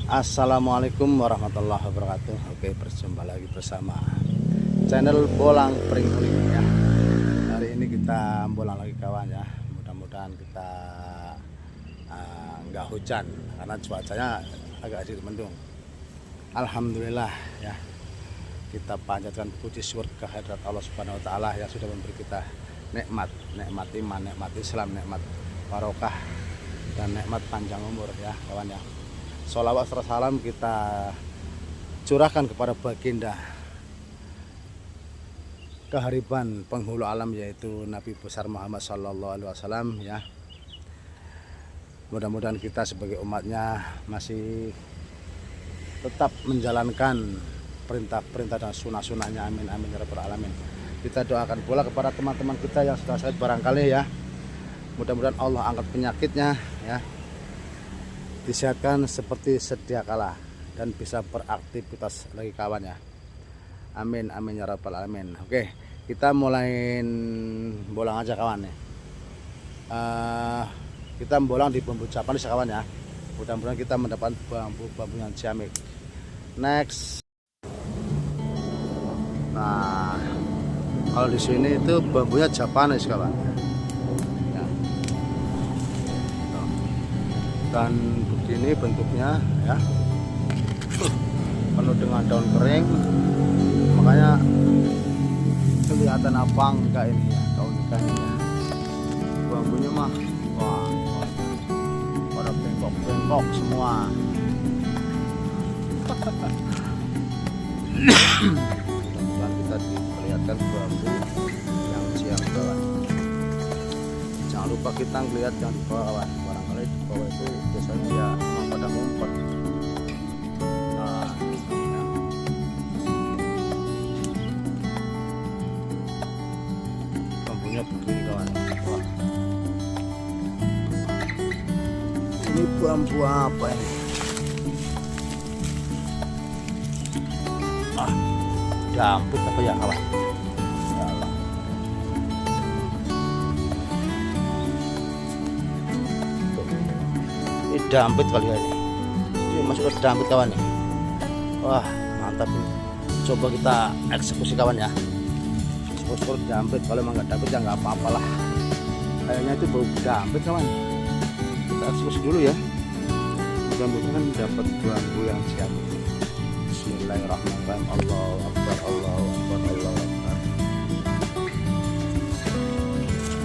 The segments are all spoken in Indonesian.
Assalamualaikum warahmatullahi wabarakatuh. Oke, berjumpa lagi bersama channel Bolang Pringkuling ya. Hari ini kita bolang lagi kawan ya. Mudah-mudahan kita nggak hujan karena cuacanya agak sedikit mendung. Alhamdulillah ya. Kita panjatkan puji syukur kehadirat Allah Subhanahu wa taala yang sudah memberi kita nikmat iman, nikmat Islam, nikmat barokah dan nikmat panjang umur ya kawan ya. Sholawat serta salam kita curahkan kepada baginda kehariban penghulu alam yaitu Nabi besar Muhammad Sallallahu Alaihi Wasallam ya. Mudah-mudahan kita sebagai umatnya masih tetap menjalankan perintah-perintah dan sunnah-sunnahnya, amin amin ya rabbal alamin. Kita doakan pula kepada teman-teman kita yang sudah sakit barangkali ya, mudah-mudahan Allah angkat penyakitnya ya, disehatkan seperti sedia kala dan bisa beraktivitas lagi kawan ya, amin amin ya rabbal alamin. Oke, kita mulai bolang aja kawan ya. Kita bolang di bambu Japanese kawan ya, mudah-mudahan kita mendapat bambu yang ciamik. Next, nah kalau di sini itu bambunya Japanese kawan ya. Dan begini bentuknya ya, penuh dengan daun kering, makanya kelihatan abang enggak ini ya, daun ikannya ya. Bambunya mah wah, pada bengkok-bengkok semua. Mudah-mudahan kita diperlihatkan bambu yang siap kawan. Jangan lupa kita ngeliat yang di bawah kawan, barangkali di bawah itu biasanya ya pada ngumpet. Nah, ya. Bambunya begini kawan. Wah. Ini bambu apa ini? Dampit apa ya kawan? Ini dampit kali ya ini. Ini masuk ke dampit kawan ya. Wah mantap ini. Coba kita eksekusi kawan ya. Eksekusi dampit, kalau emang nggak dampit ya nggak apa-apa lah. Kayaknya itu bau dampit kawan. Kita eksekusi dulu ya. Mudah-mudahan dapat bambu yang siap. Bismillahirrahmanirrahim. Allahu Akbar, Allahu Akbar, Allahu Akbar.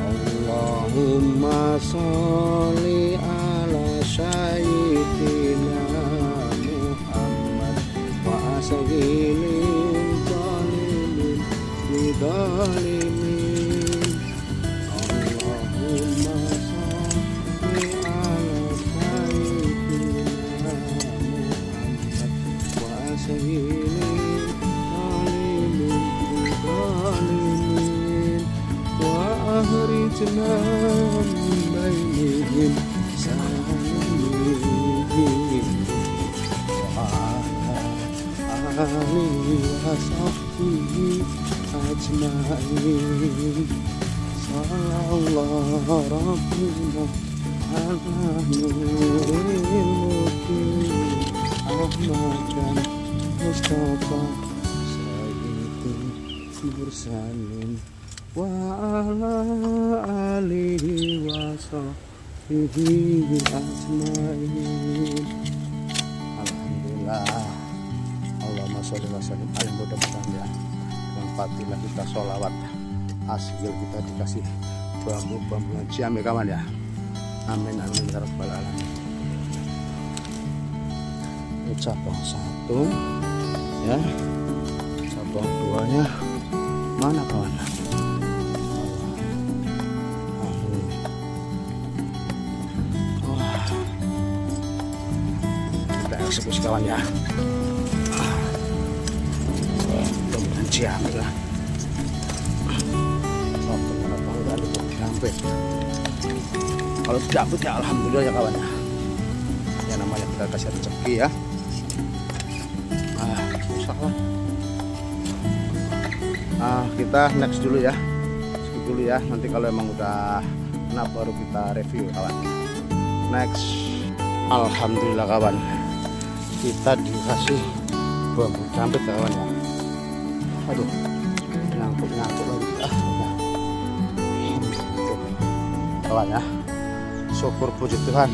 Allahumma sholli ala sayyidina Muhammad wa asghilin zalimin bidalimin. Allahumma sholli ala sayyidina Muhammad wa asghilin zalimin wa akhrijna min bainihim salimin wa alihi wa sahbihi ajma'in. Sallallahu rabbina ala nuril muqim Ahmadan Mustafa Sayyidul Mursalin wa ala alihi wa sahbihi ajma'in. Alhamdulillah. Allahumma sholli wa sallim. Mudah-mudahan ya dengan fadilah kita sholawat hasil kita dikasih bambu-bambu yang ciamik kawan ya, amin amin ya rabbal alamin. Ini cabang satu ya, cabang duanya mana kawan? Wah, kita eksekusi kawan ya. Mudah-mudahan ciamik lah. Kalau dapat ya alhamdulillah ya kawan ya. Ya namanya kita kasih rezeki ya. Susah lah. Kita next dulu ya. Skip dulu ya. Nanti kalau emang udah kena baru kita review kawan. Next. Alhamdulillah kawan. kita dikasih bambu dampit kawan ya. Aduh, nyangkut lagi. Kawan ya, syukur puji Tuhan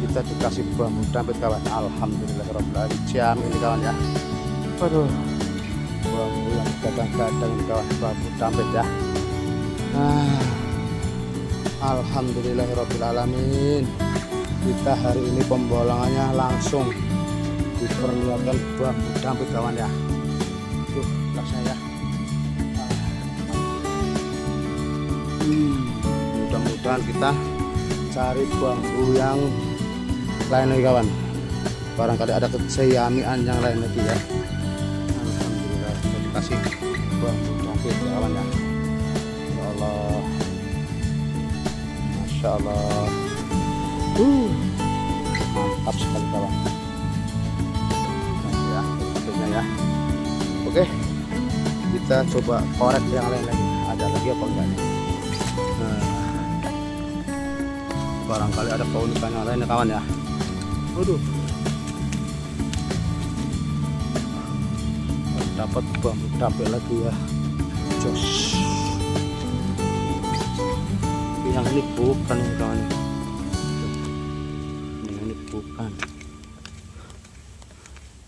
kita dikasih bambu dampit kawan. Alhamdulillahirobbilalamin. Jam ini kawan ya. Aduh, bambu yang gadang-gadang ini kawan, bambu dampit ya. Alhamdulillahirobbilalamin. Kita hari ini pembolangannya langsung diperlihatkan bambu dampit kawan ya. Tuh rasanya ya. Mudah-mudahan kita cari bambu yang lain lagi kawan. Barangkali ada kesayamian yang lain lagi ya. Alhamdulillah kita dikasih bambu dampit kawan ya. Ya Allah, Masya Allah. Mantap sekali kawan. Nah, ya, tentunya ya. Oke, kita coba korek yang lain lagi. Ada lagi apa enggak nih? Nah, barangkali ada keunikan yang lain ya kawan ya. Waduh, dapat bambu dampit lagi ya. Jos. Yang ini bukan ini kawan. Ini bukan.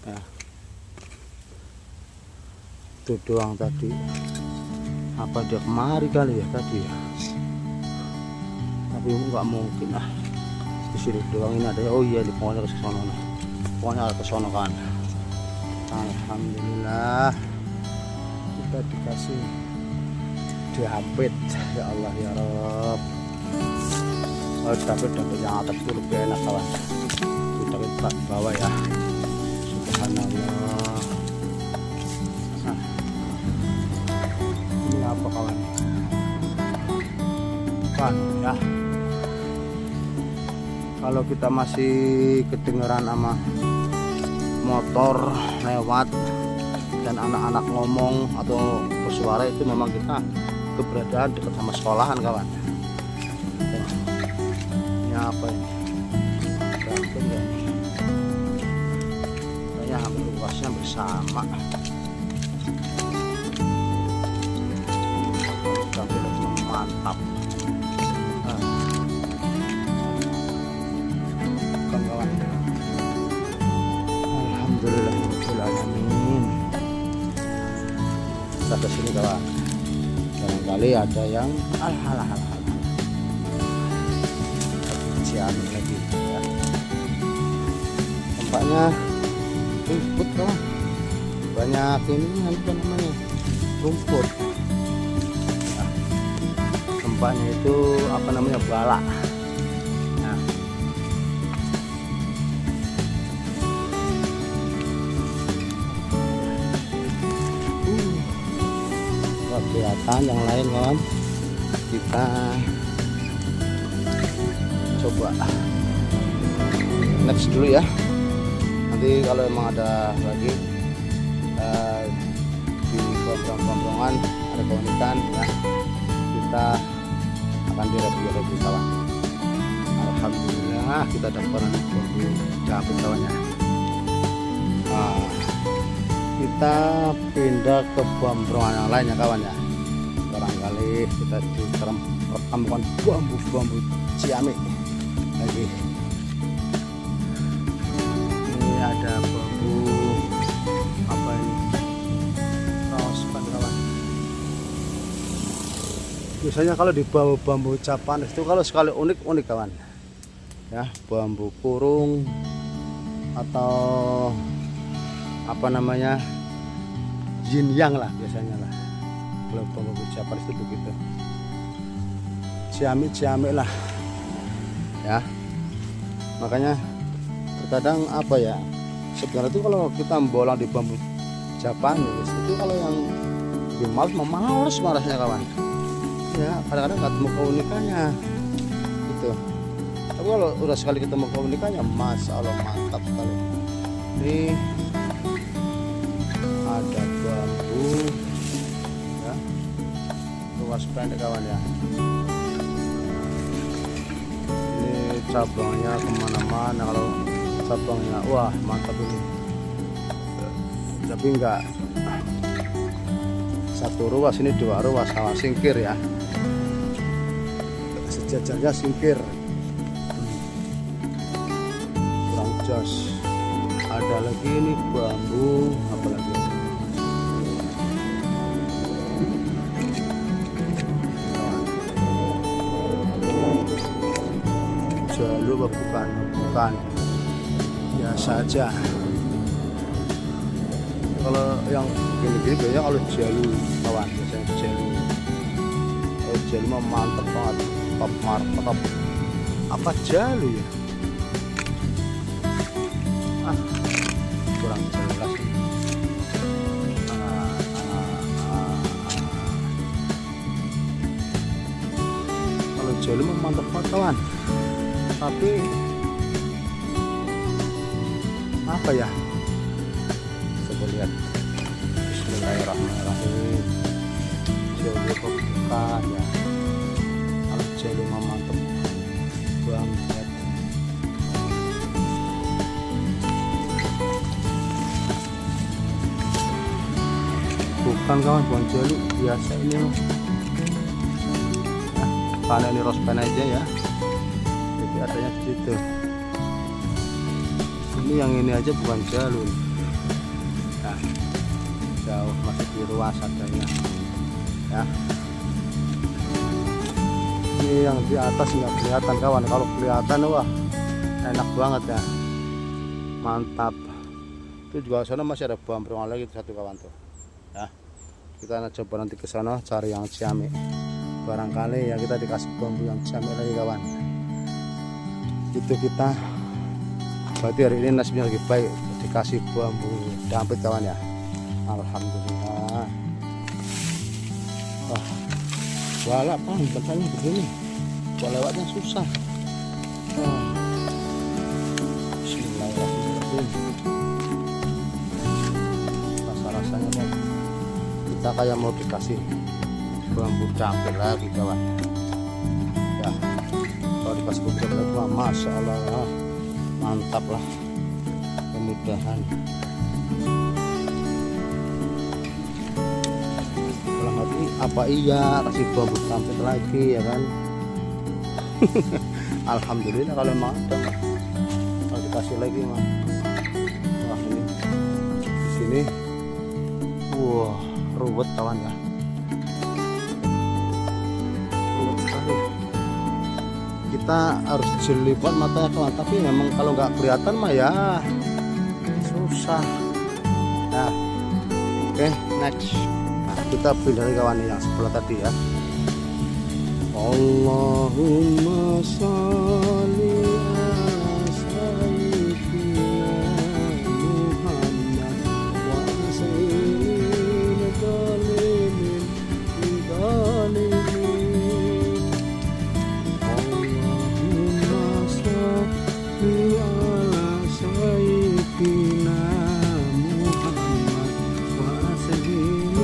Ya. Itu doang tadi. Apa dia kemari kali ya tadi ya? Tapi nggak mungkin ah. Di sini doang ini ada. Oh iya, di pokoknya ke sono. Pokoknya ke sono kan. Alhamdulillah kita dikasih dampit. Ya Allah ya Rob. Oh, dampit yang atas itu lebih enak kawan. Kita letak bawah ya. Subhanallah. Nah, ini apa kawan? Kan ya. Kalau kita masih kedengeran sama motor lewat dan anak-anak ngomong atau bersuara, itu memang kita keberadaan dekat sama sekolahan kawan. Ini apa ini? Dampit ya. Kayaknya hampir luasnya bersama. Dampit mantap. Kawan. Alhamdulillahirobbilalamin. Kita ke sini kawan. Barangkali ada yang ciami lagi ya. Tempatnya rumput kawan. Banyak ini apa namanya? Rumput. Ya. Tempatnya itu apa namanya? Bala. Kelihatan yang lain kawan, kita coba next dulu ya. Nanti kalau emang ada lagi di gombrong-gombrongan ada keunikan ya, kita akan direview kawan. Alhamdulillah kita dapat bambu dampit kawannya. Kita pindah ke gombrongan yang lainnya kawan ya. Barangkali kita ditemukan bambu ciami lagi. Ini ada bambu apa ini? Rospan kawan. Biasanya kalau di bambu Japanis itu kalau sekali unik kawan. Ya, bambu kurung atau apa namanya? Yin yang lah biasanya lah. Kalau bambu Japanis itu begitu. Ciamik lah ya. Makanya terkadang apa ya, sebenarnya itu kalau kita bolang di bambu Japanis itu kalau yang males marahnya kawan ya, kadang-kadang nggak ketemu keunikannya gitu. Tapi kalau udah sekali ketemu keunikannya, Masya Allah mantap sekali. Ini ada bambu ya, luas pendek kawan ya. Ini cabangnya kemana-mana. Kalau cabangnya. Wah mantap ini, tapi enggak satu ruas, ini 2 ruas sama singkir ya, sejajarnya singkir. Kurang jos. Ada lagi ini bambu, apa lagi? Jalu bukan, bukan, biasa aja. Kalau yang gini-gini biasanya kalau jalu kawan, biasanya jalu. Kalau jalu mah mantep banget, top marketop. Apa jalu ya? Kurang jelas. Kalau jalu mah mantep banget kawan. Tapi apa ya? Coba lihat. Bismillahirrahmanirrahim. Jalu bukan ya. Kalau jalu mah mantep banget. Bukan kawan, bukan jalu biasa ini mah. Nah, panen ini rospen aja ya. Jadi adanya di situ. Ini yang ini aja bukan jalu. Nah, jauh masih di ruas adanya. Ya. Ini yang di atas nggak kelihatan kawan. Kalau kelihatan wah enak banget ya. Mantap. Itu juga sana masih ada bambrong lagi satu kawan tuh. Ya. Kita coba nanti ke sana cari yang ciamik. Barangkali ya kita dikasih bambu yang ciamik lagi kawan. Itu kita berarti hari ini nasibnya lagi baik, dikasih bambu dampit kawan ya. Alhamdulillah. Wah, balap kan bentarnya begini, buat lewatnya susah. Bismillahirrahmanirrahim. Rasa-rasanya kan kita kayak mau dikasih bambu dampit lagi kawan. Ya, kalau dikasih bambu dampit lagi, masya Allah, mantap lah. Mudah-mudahan. Apa iya kasih bambu dampit lagi ya kan? Alhamdulillah kalau emang ada mah. Kalau dikasih lagi mah. Wah ini di sini, wah ruwet kawan ya. Ruwet sekali. Kita harus jelipat matanya kawan. Tapi memang kalau nggak kelihatan mah ya susah. Nah, oke, next. Kita pindah dari kawan yang sebelah tadi ya. Allahumma sholli ala sayyidina Muhammad wa sayyidina dhalimin dhalimin. Allahumma sholli ala sayyidina Muhammad wa sayyidina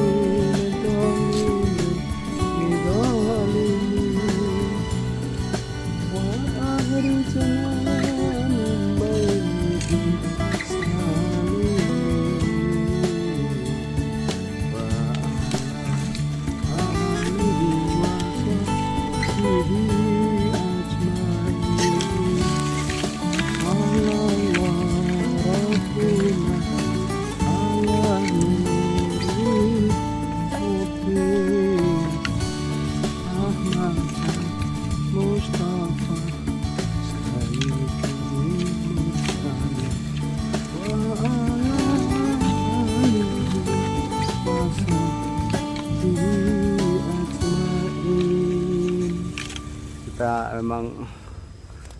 kita memang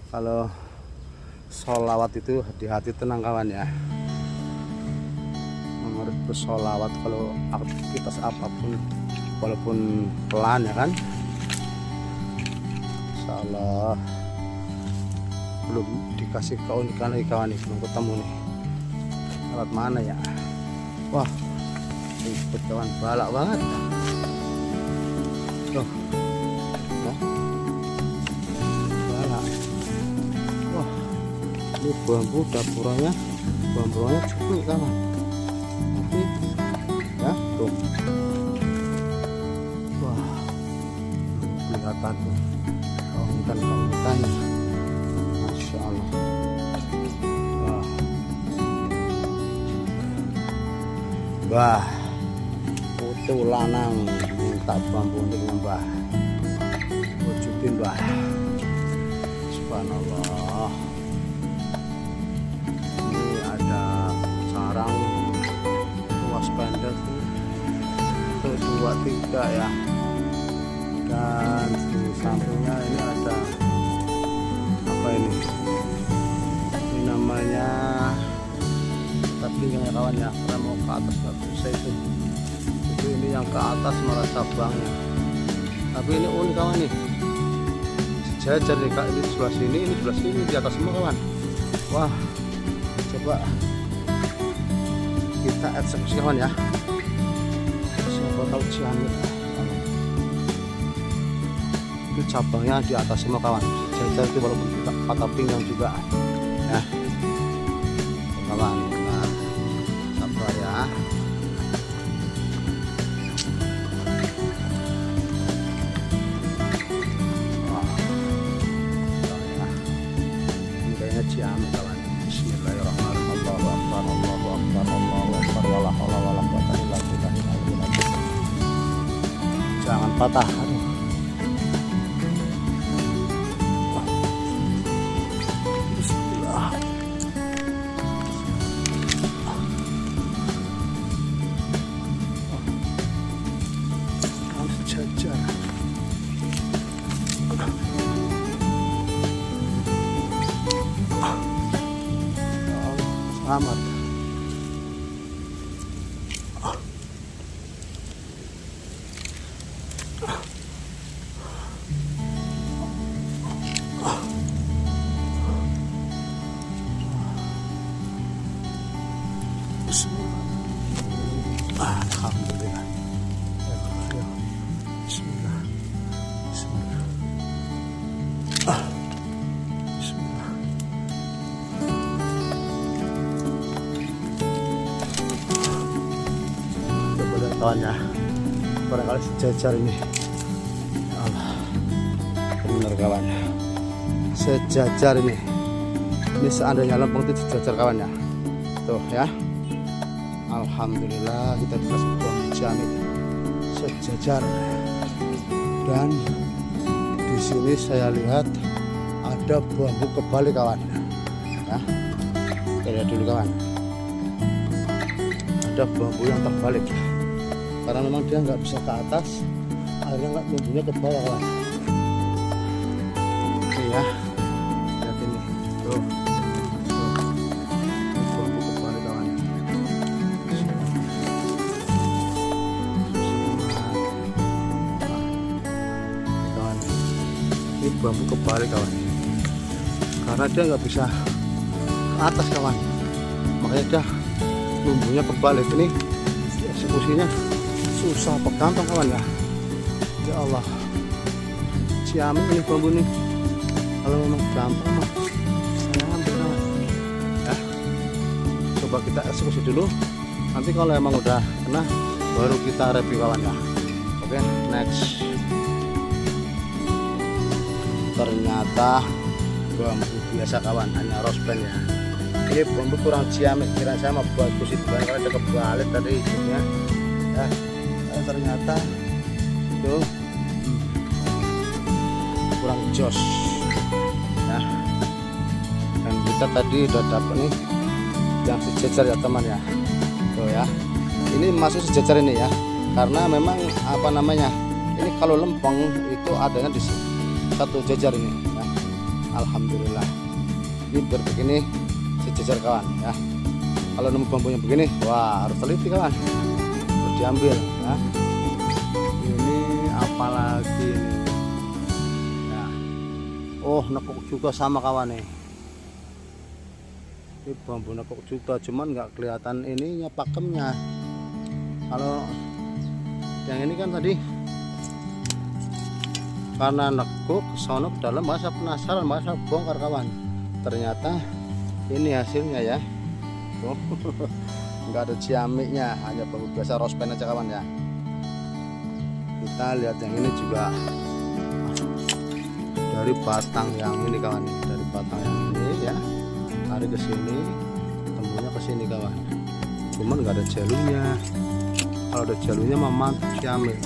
kalau sholawat itu di hati tenang kawan ya. Harus bersolawat kalau aktivitas apapun walaupun pelan ya kan. Insyaallah belum dikasih keunikan lagi kawan nih, belum ketemu nih alat mana ya. Wah ribet kawan, balak banget tuh. Ini bambu dapurannya, bambunya cukup kawan. Tapi ya tuh, wah kelihatan tuh kawasan, masya Allah. Wah, putu lanang minta bambu untuk Mbah, wujudin Mbah. Subhanallah. Ini ada sarang luas pendek tuh 2-3 ya, dan di sampingnya ini ada apa ini namanya, tapi yang kawan ya, karena mau ke atas nggak bisa itu ini yang ke atas malah cabangnya. Tapi ini unik kawan nih, sejajar nih kak, ini sebelah sini, ini sebelah sini, di atas semua kawan. Wah, coba kita eksekusi kawan ya, siapa tahu ciamik. Itu cabangnya di atas semua kawan, sejajar itu walaupun kita patah pinggang juga ya kawan. Nah, sabar ya. Ciamik kawan. Bismillahirrahmanirrahim. Allahu akbar, Allahu akbar, Allahu akbar, wala haula wala quwwata illa billah. Jangan patah. Aduh. Bismillah. Harus jajar. Selamat. Alhamdulillah. Bismillah. Bismillah. Bismillah. Coba lihat kawan ya, barangkali sejajar ini. Allah, benar kawan, sejajar ini. Ini seandainya lempeng itu sejajar kawan ya. Tuh ya. Alhamdulillah kita dikasih buah ciamik sejajar. Dan di sini saya lihat ada bambu kebalik kawan ya. Kita lihat dulu kawan, ada bambu yang terbalik karena memang dia nggak bisa ke atas, akhirnya nggak bambunya ke bawah kawan. Ini ya, lihat ini tuh, ini bambu kebalik kawan. Kawan, ini bambu kebalik kawan, karena dia nggak bisa ke atas kawan, makanya dia bumbunya kebalik. Ini eksekusinya susah apa gampang kawan ya. Ya Allah, ciamik ini bambu nih, kalau memang gampang mah saya ambil kawan ya. Coba kita eksekusi dulu, nanti kalau emang udah kena baru kita review kawan ya. Oke, next. Ternyata bambu biasa kawan, hanya rospen ya. Ini bambu kurang ciamik, kira saya mau bagus itu kan, karena ada kebalik tadi hidupnya ya. Ternyata itu kurang jos ya. Dan kita tadi udah dapat nih yang sejajar ya teman ya. Tuh ya, ini masuk sejajar ini ya, karena memang apa namanya, ini kalau lempeng itu adanya di satu jajar ini ya. Alhamdulillah, ini berbegini sejajar kawan ya. Kalau nemu bambunya begini, wah harus teliti kawan, harus diambil ya. Ini apalagi ini ya. Oh, nekuk juga sama kawan nih. Ini bambu nekuk juga, cuman nggak kelihatan ininya pakemnya. Kalau yang ini kan tadi karena nekuk sono ke dalam, masa penasaran, masa bongkar kawan. Ternyata ini hasilnya ya. Tuh. Nggak ada ciamiknya, hanya bambu biasa rospen aja kawan ya. Kita lihat yang ini juga dari batang yang ini kawan, dari batang yang ini ya, tarik ke sini, temunya ke sini kawan. Cuman nggak ada jalunya. Kalau ada jalunya mah mantap ciamik.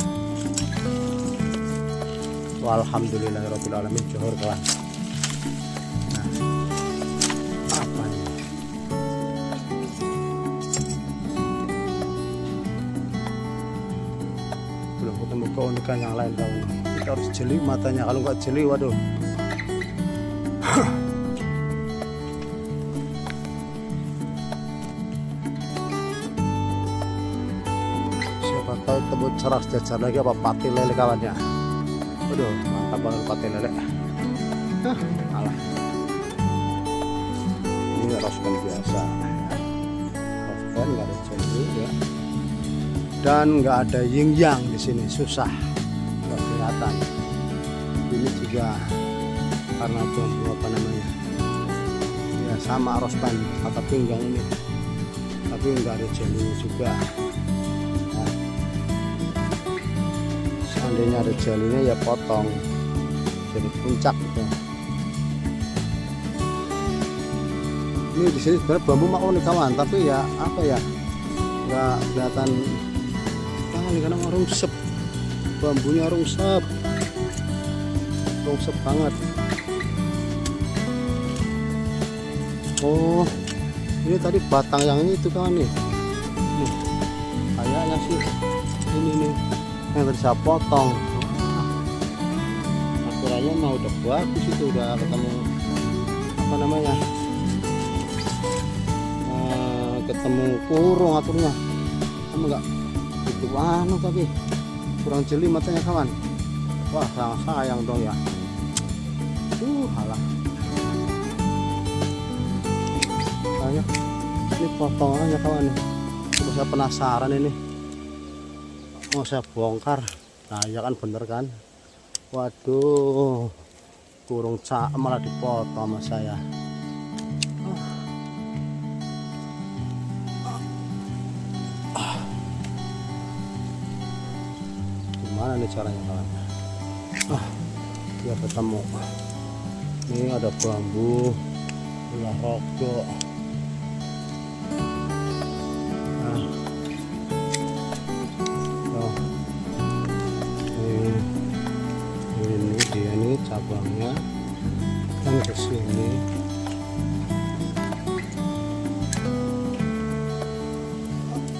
Alhamdulillahirabbil alamin, johor kawan. Nah, apa ini? Belum ketemu keunikan yang lain kawan. Kita harus jeli matanya, kalau nggak jeli waduh. Siapa tahu tembus cerah jajar lagi apa pati lele kawannya. Waduh, mantap banget pati lele. Alah. Ini rospen biasa. Rospen nggak ada jeli ya. Dan nggak ada yin yang di sini, susah nggak kelihatan. Ini juga karena bambu apa namanya ya, sama rospen atau pinggang ini, tapi nggak ada jeli juga. Nah, seandainya ada jelinya ya potong jadi puncak gitu. Ini di sini sebenarnya bambu mah unik kawan, tapi ya apa ya, nggak kelihatan kali karena rungsep, bambunya rungsep banget. Oh, ini tadi batang yang ini itu kawan nih. Nih, kayaknya sih ini nih yang tadi saya potong. Aturannya mah udah bagus, itu udah ketemu apa namanya, ketemu kurung aturnya. Kamu enggak itu tapi kurang jeli matanya kawan. Wah, sangat sayang dong ya. Halah. Ayo, ini potongannya kawan. Saya penasaran ini. Mau saya bongkar. Nah, ya kan bener kan. Waduh, kurung cak malah dipotong sama saya. Gimana nih caranya kawan? Biar ketemu. Ini ada bambu ulah rokok. Nah, oh, ini dia nih cabangnya kan ke sini.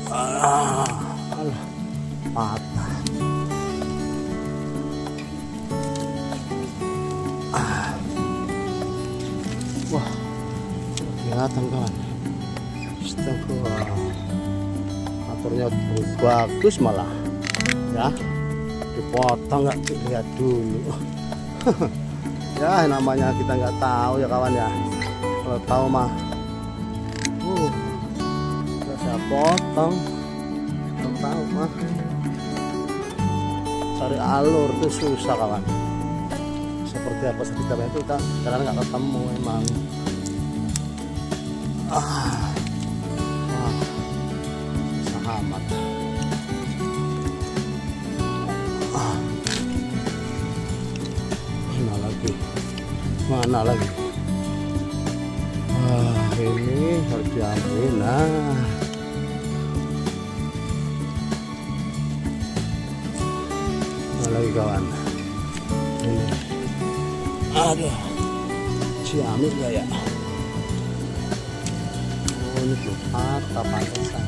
Alah, patah. Wah, kelihatan kawan. Astagfirullah. Aturnya bagus malah. Ya, dipotong nggak dilihat dulu. Ya, namanya kita nggak tahu ya kawan ya. Kalau tahu mah, saya potong. Kalau tahu mah, cari alur itu susah kawan. Seperti apa sekitarnya itu kan karena nggak ketemu emang. Susah amat. Mana lagi? Ini harus diambil. Nah, mana lagi kawan? Ini. Aduh, ciamik gak ya? Oh, ini belum patah pantesan.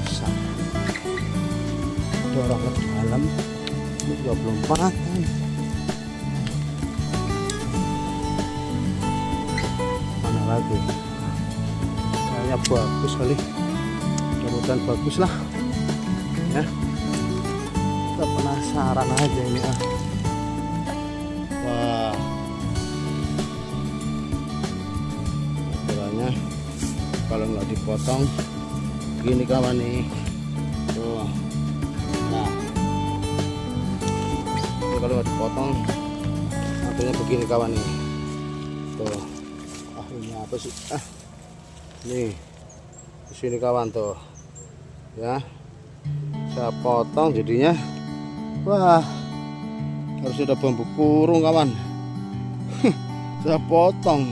Susah. Dorong ke dalam. Ini juga belum patah. Mana lagi? Kayaknya bagus kali. Mudah-mudahan bagus lah. Ya. Kita penasaran aja ini ah. Wah, ukurannya kalau nggak dipotong gini kawan nih. Tuh, nah, ini kalau nggak dipotong akhirnya begini kawan nih. Tuh, Ini apa sih? Nih di sini kawan tuh ya, saya potong jadinya. Wah, harusnya ada bambu kurung kawan. Saya potong,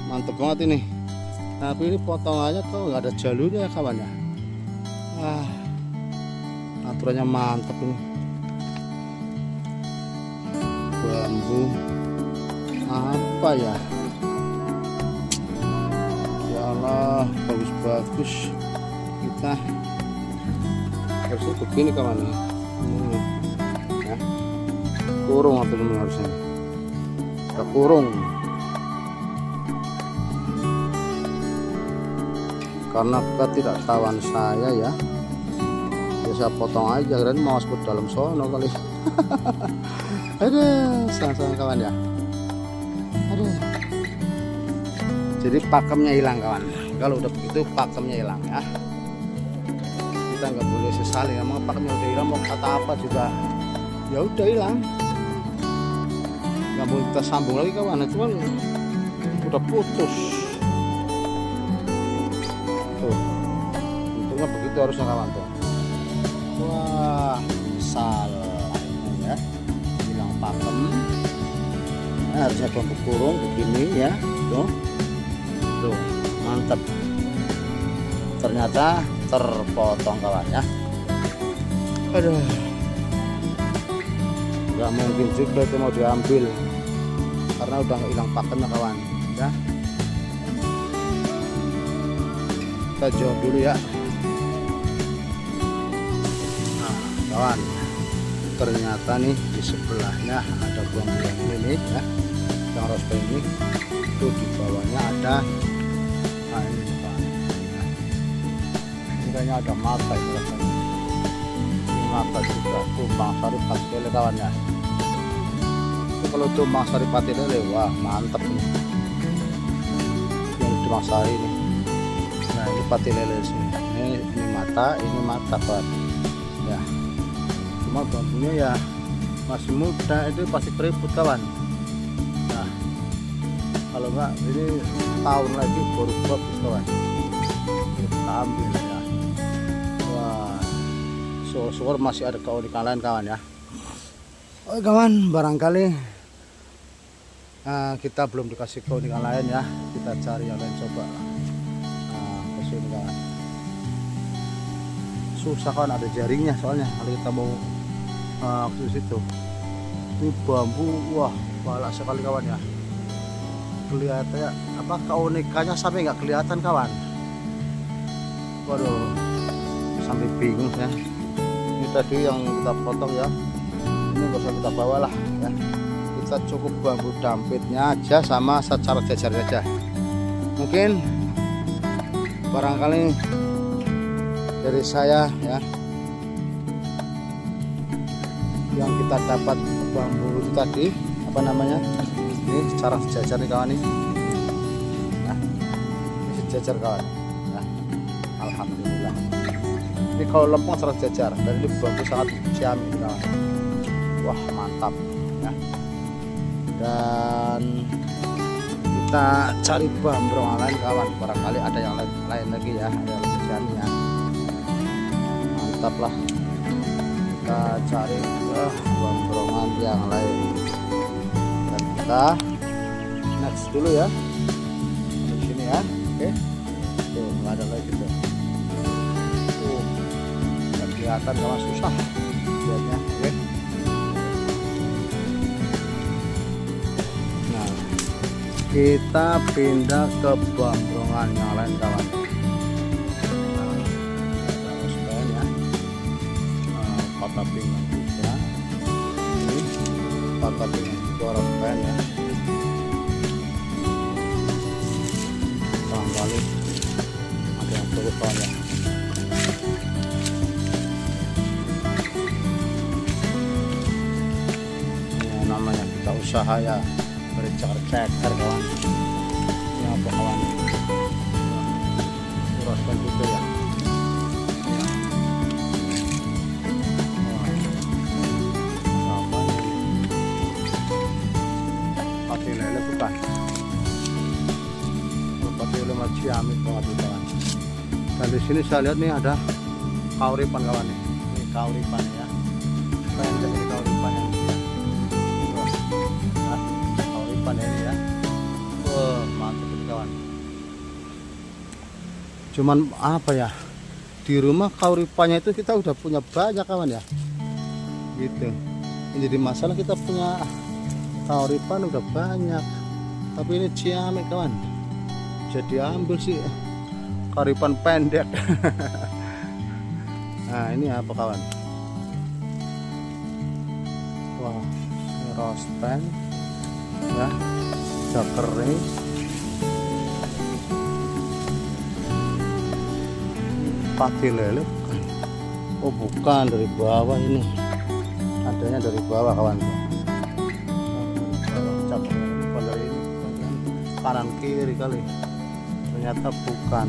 mantep banget ini. Tapi ini potongannya kok nggak ada jalurnya ya kawan ya. Wah, aturannya mantep ini. Bambu apa ya? Ya Allah, bagus-bagus. Kita harusnya begini kawan ya. Ya. Kurung atau teman harusnya. Kita kurung. Karena ketidaktahuan saya ya, saya potong aja dan mau masuk ke dalam sono kali. Aduh, sayang kawan ya. Aduh. Jadi pakemnya hilang kawan. Kalau udah begitu pakemnya hilang ya. Kita nggak boleh sesali, emang pakemnya udah hilang mau kata apa juga. Ya udah hilang. Nggak boleh kita sambung lagi kawan. Cuman udah putus. Tuh. Untungnya begitu harusnya kawan tuh. Wah, misal ya. Hilang pakem. Nah, harusnya bambu kurung begini ya. Tuh. Tuh, mantap. Ternyata terpotong kawan ya. Aduh, nggak mungkin juga itu mau diambil karena udah nggak hilang pakemnya kawan ya. Kita jauh dulu ya. Nah kawan, ternyata nih di sebelahnya ada bambu yang ini ya, yang rosbel ini. Itu di bawahnya ada ini kawan. Ini kayaknya ada mata ini rasanya. Ini mata juga tumbang sari pati lele kawan ya. Itu kalau tumbang sari pati lele, wah mantap nih. Yang tumbang sari ini. Nah ini pati lele sini. Ini mata kawan. Ya. Cuma bambunya ya masih muda, itu pasti keriput kawan. Nah kalau enggak ini tahun lagi baru bagus kawan. Kita ambil ya. Wah, syukur masih ada keunikan lain kawan ya. Oke kawan, barangkali kita belum dikasih keunikan lain ya. Kita cari yang lain coba. Ke sini kawan. Susah kawan, ada jaringnya soalnya kalau kita mau ke situ. Ini bambu, wah balak sekali kawan ya. Kelihatannya apa keunikannya sampai nggak kelihatan kawan. Waduh, sampai bingung ya. Ini tadi yang kita potong ya, ini nggak usah kita bawa lah ya. Kita cukup bambu dampitnya aja sama secara jajar aja. Mungkin barangkali dari saya ya, yang kita dapat bambu itu tadi apa namanya, ini secara sejajar nih kawan nih. Nah, ini sejajar kawan ya. Alhamdulillah. Ini kalau lempeng secara sejajar dan ini bambu sangat ciamik kawan. Wah mantap ya. Dan kita cari bambu yang lain kawan, barangkali ada yang lain lagi ya, ada yang lebih ciamik ya. Mantap lah. Kita cari bambrongan yang lain dan kita next dulu ya di sini ya. Oke, tuh nggak ada lagi tuh. Nggak kelihatan kawan, susah lihatnya. Oke, nah kita pindah ke bambrongan yang lain kawan. Patah pinggang juga, ini patah pinggang juga rospen ya. Barangkali ada yang perlu kawan ya. Ini namanya kita usaha ya, berceker-ceker kawan. Ini apa kawan? Rospen juga ya. ciamik banget nih kawan. Dan di sini saya lihat nih ada kauripan kawan nih. Ini kauripan ya. Pendek ini kauripan ya. Nah, kauripan ini ya. Wah, mantap ini kawan. Cuman apa ya? Di rumah kauripannya itu kita udah punya banyak kawan ya. Gitu. Ini jadi masalah kita punya kauripan udah banyak. Tapi ini ciamik kawan. Jadi ambil sih kauripan pendek. Nah ini apa kawan? Wah ini roaspen ya, udah kering. Pati lele bukan? Oh bukan, dari bawah ini. Adanya dari bawah kawan. Bukan dari ini, kanan kiri kali. Ternyata bukan.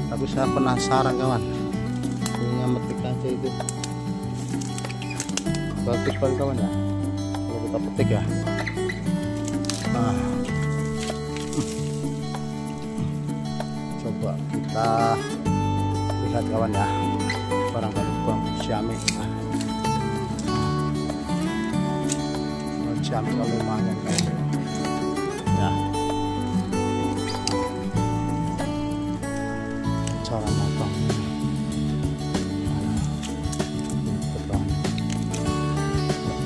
Tapi saya penasaran kawan, ini metik aja itu bagus banget kawan ya kalau kita petik ya. Nah, coba kita lihat kawan ya, barangkali bambu ciamik. Ciamik kalau lumayan kawan ya. Cara matang terbang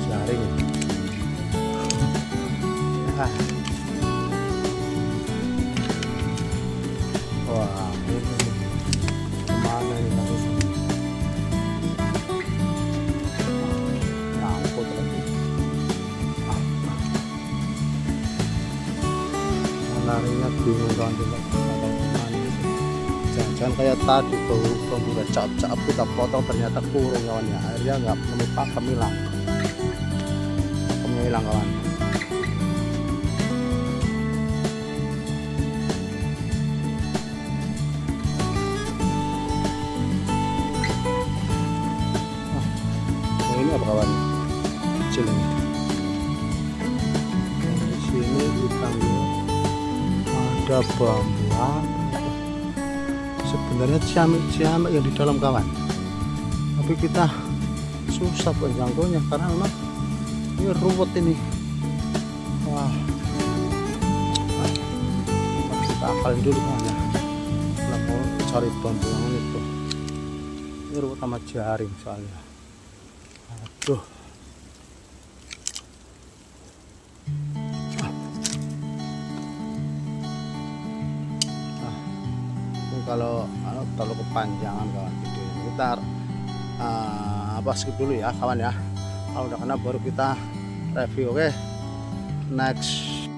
jaring ya. Wah ini kemana ini tadi nyangkut lagi. Larinya bingung kawan juga. Jangan kayak tadi bambu udah cap-cap kita potong ternyata kurung kawan ya, akhirnya nggak nemu pakem, hilang pakemnya, hilang kawan. Nah, ini apa kawan, kecil ini. Di sini kita lihat ada bambu. Sebenarnya ciamik yang di dalam kawan, tapi kita susah buat jangkaunya karena memang ini ruwet ini. Wah, kita akalin dulu kawan ya, kita mau cari bambu yang itu. Ini ruwet sama jaring soalnya. Aduh, kalau terlalu kepanjangan kawan videonya, kita skip dulu ya kawan ya. Kalau udah kena baru kita review. Oke, next.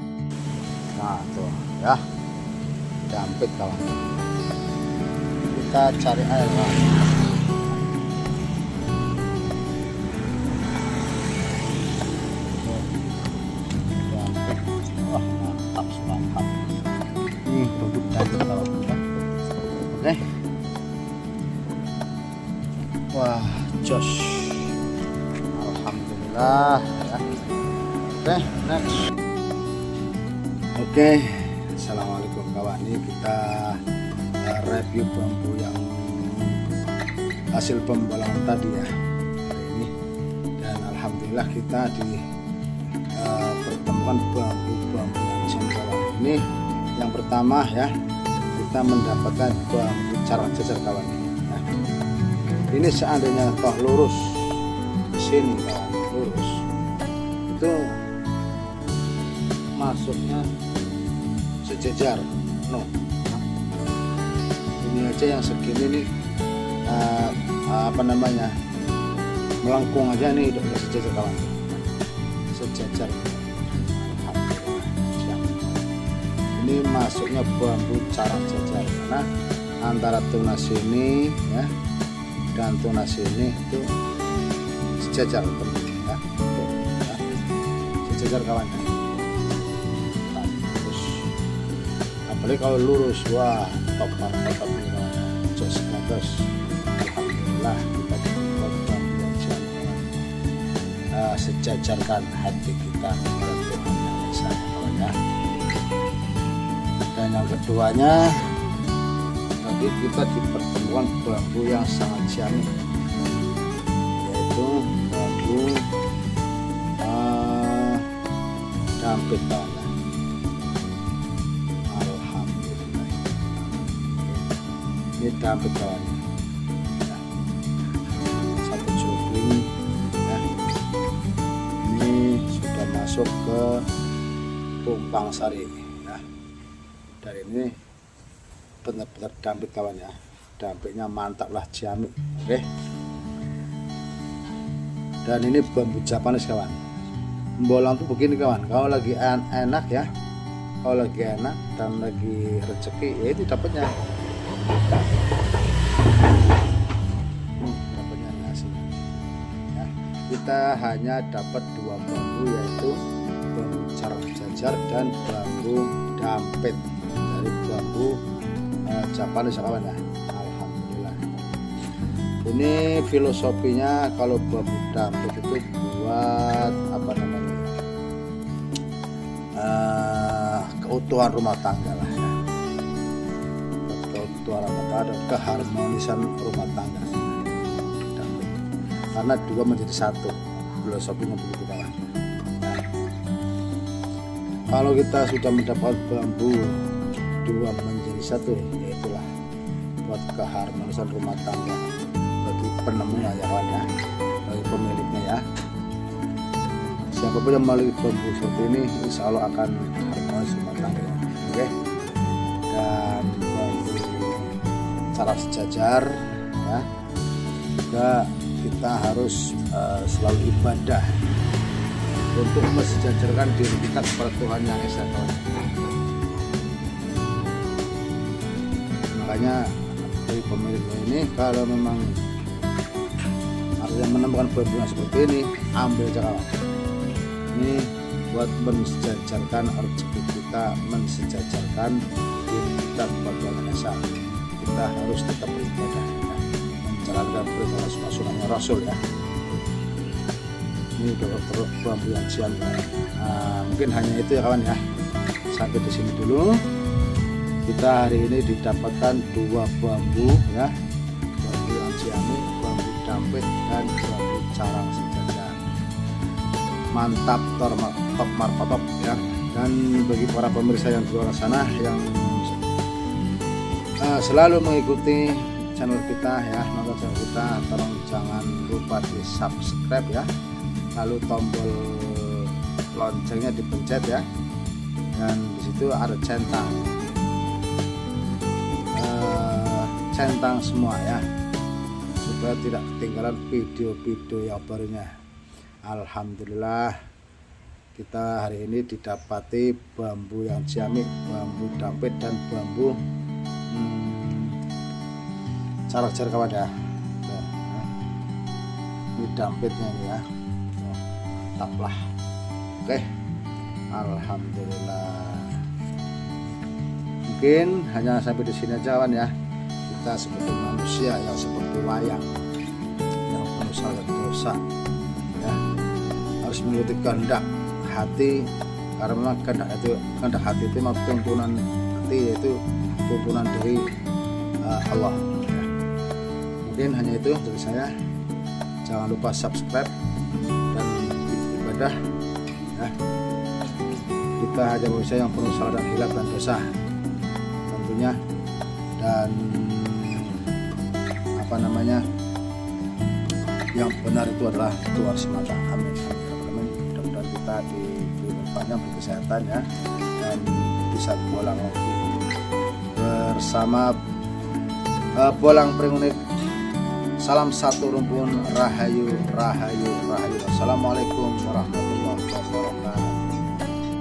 Nah tuh ya, jampit kawan, kita cari air kawan. Jampit, wah mantap, mantap. Ini bambu tadi kawan. Oke. Wah, jos. Alhamdulillah ya. Oke, next. Oke, assalamualaikum kawan. Ini kita review bambu yang hasil pembolangan tadi ya hari ini. Dan alhamdulillah kita pertemukan bambu-bambu yang sama kawan. Ini yang pertama ya, kita mendapatkan bambu carang jajar kawan ya. Ini seandainya toh lurus sini kawan, lurus itu masuknya sejajar no. Ini aja yang segini nih apa namanya, melengkung aja nih udah sejajar kawan, sejajar. Ini masuknya bambu carang jajar karena antara tunas ini ya dan tunas ini itu sejajar teman ya, sejajar kawan. Terus apalagi kalau lurus, wah top ini kawan, jos bagus. Alhamdulillah kita dapat bambu yang sejajarkan hati kita kepada Tuhan Yang biasanya kawan ya. Dan yang keduanya tadi kita dipertemukan bambu yang sangat ciamik, yaitu bambu dampit kawan ya. Alhamdulillah, ini dampit kawan ya. Satu jubling ya. Ini sudah masuk ke tumpang sari ya. Dari ini benar-benar dampit kawan ya, dampitnya mantap lah, ciamik. Oke. Dan ini bambu Japanese kawan. Bolang tuh begini kawan, kalau lagi enak ya, kalau lagi enak dan lagi rezeki ya itu dapatnya. Dapatnya nasi ya. Kita hanya dapat 2 bambu, yaitu bambu carang jajar dan bambu dampit dari bambu Japanese kawan ya. Alhamdulillah. Ini filosofinya kalau bambu dampit itu buat apa namanya, keutuhan rumah tangga lah ya. Keutuhan rumah tangga dan keharmonisan rumah tangga dampit. Karena 2 menjadi 1, filosofinya begitu kawan. Nah, kalau kita sudah mendapat bambu 2 menjadi 1, yaitulah buat keharmonisan rumah tangga bagi penemunya ya kawan ya, bagi pemiliknya ya. Siapapun yang melalui bambu seperti ini insya Allah akan harmonis rumah tangga. Oke. Dan bambu cara sejajar ya, juga kita harus selalu ibadah untuk mensejajarkan diri kita kepada Tuhan Yang Esa kawan. Makanya dari pemiliknya ini kalau memang ada yang menemukan bambu yang seperti ini, ambil aja kawan. Ini buat mensejajarkan rezeki kita, mensejajarkan diri kita kepada Yang Esa. Kita harus tetap beribadah ya, menjalankan perintah sunnah Rasul ya. Ini udah bambu yang ciamik. Nah, mungkin hanya itu ya kawan ya. Sampai di sini dulu. Kita hari ini didapatkan 2 bambu ya, bambu yang ciamik, bambu dampit dan bambu carang sejajar. Mantap, top markotop ya. Dan bagi para pemirsa yang di luar sana yang selalu mengikuti channel kita ya, nonton channel kita, tolong jangan lupa di subscribe ya, lalu tombol loncengnya dipencet ya, dan disitu ada centang semua ya, supaya tidak ketinggalan video-video yang barunya. Alhamdulillah, kita hari ini didapati bambu yang ciamik, bambu dampit dan bambu carang-carang kawan ya. Ini dampitnya ini ya, mantap lah. Oke, alhamdulillah. Mungkin hanya sampai di sini aja kawan ya. Kita seperti manusia yang seperti wayang, yang penuh salah dan dosa ya, harus mengikuti kehendak hati, karena memang kehendak hati itu memang tuntunan hati, yaitu tuntunan dari Allah ya. Mungkin hanya itu dari saya. Jangan lupa subscribe dan ibadah ya. Kita hanya manusia yang penuh salah dan hilaf dan dosa tentunya, dan apa namanya, yang benar itu adalah Tuhan semata. Amin. Mudah-mudahan kita diberi panjang kesehatan ya, dan bisa bolang bersama bolang pringunik. Salam satu rumpun, rahayu, rahayu, rahayu. Assalamualaikum warahmatullahi wabarakatuh.